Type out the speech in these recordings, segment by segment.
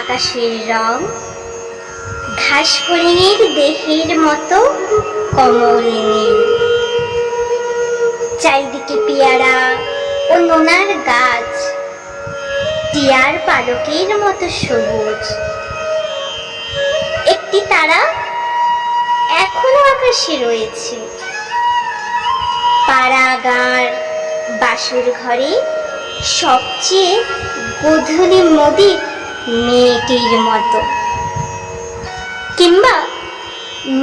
আকাশের রং ঘাস হরিণের দেহের মতো কমল নীল। চারিদিকে পেয়ারা ও নোনার গাছ টিয়ার পালকের মতো সবুজ। একটি তারা এখনো আকাশে রয়েছে। পাড়া গাঁর বাসুর ঘরে সবচেয়ে গোধূলি মোদির মেয়েটির মতো। কিংবা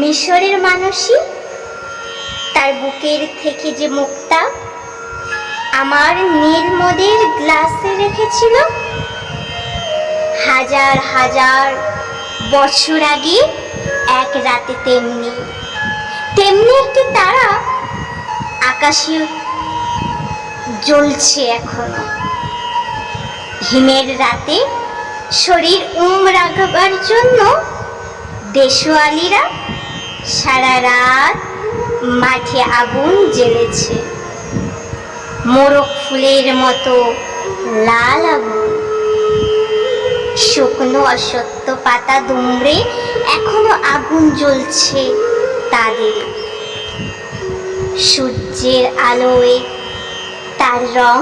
মিশরের মানুষই তার বুকের থেকে যে মুক্তা আমার নীল মদের গ্লাসে রেখেছিল হাজার হাজার বছর আগে এক রাতে, তেমনি তেমনি একটি তারা আকাশে জ্বলছে এখনো। হিমের রাতে শরীর রাখবার জন্য দেশওয়ালিরা সারা রাত মাঠে আগুন জ্বেলেছে। মোরগ ফুলের মতো লাল আগুন। শুকনো অসত্য পাতা দুমড়ে এখনো আগুন জ্বলছে তাদের। সূর্যের আলোয় তার রং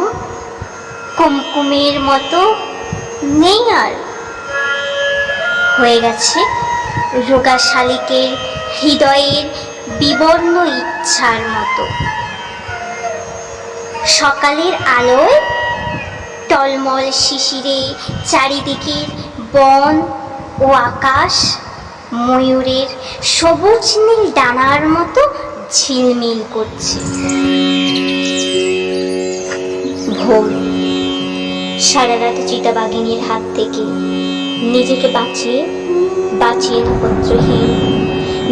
কুমকুমের মতো নেই আর, হয়ে গেছে রোগা শালিকের হৃদয়ের বিবর্ণ ইচ্ছার মতো। সকালের আলোয় টলমল শিশিরে চারিদিকের বন ও আকাশ ময়ূরের সবুজ নীল ডানার মতো ঝিলমিল করছে। ভোর সারা রাত চিতাবাঘিনীর হাত থেকে নিজেকে বাঁচিয়ে নক্ষত্রহীন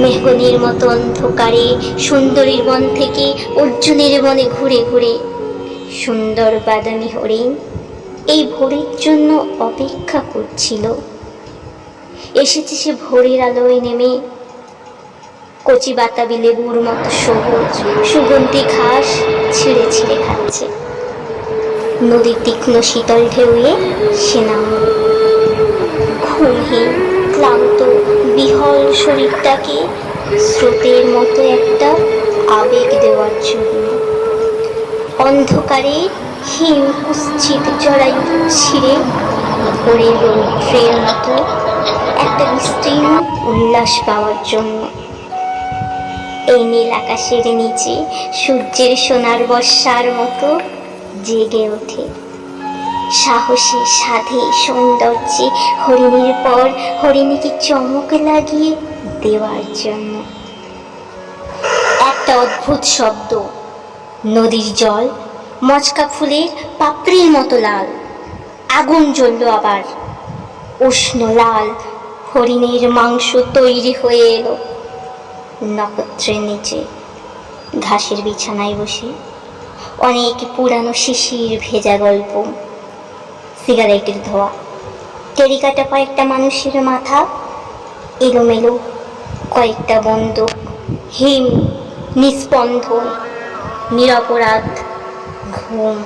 মেহগনির মতো অন্ধকারে সুন্দরীর বন থেকে অর্জুনের বনে ঘুরে ঘুরে সুন্দর বাদামি হরিণ এই ভোরের জন্য অপেক্ষা করছিল। এসেছে সে ভোরের আলোয় নেমে, কচি বাতাবি লেবুর মতো সবুজ সুগন্ধি ঘাস ছিঁড়ে ছিঁড়ে খাচ্ছে। নদীর তীক্ষ্ণ শীতল ঢেউয়ে সে নামল ঘুমহীন ক্লান্ত বিহল শরীরটাকে স্রোতের মতো একটা আবেগ দেওয়ার জন্য। অন্ধকারে হিম কুৎসিত জড়াই ছিঁড়ে ভোরের রৌদ্রের মতো একটা বিস্তীর্ণ উল্লাস পাওয়ার জন্য। এই নীল আকাশের নিচে সূর্যের সোনার বর্ষার মতো জেগে ওঠে সাহসী সাধে সৌন্দর্যে হরিণীর পর হরিণীকে চমক লাগিয়ে দেওয়ার জন্য। একটা অদ্ভুত শব্দ, নদীর জল মচকা ফুলের পাপড়ির মতো লাল। আগুন জ্বলল আবার, উষ্ণ লাল হরিণের মাংস তৈরি হয়ে এলো। নক্ষত্রের নিচে ঘাসের বিছানায় বসে অনেক পুরানো শিশির ভেজা গল্প, সিগারেটের ধোয়া, টেরিকাটা কয়েকটা মানুষের মাথা, এলোমেলো কয়েকটা বন্দুক, হিম নিস্পন্দন নিরপরাধ ঘুম।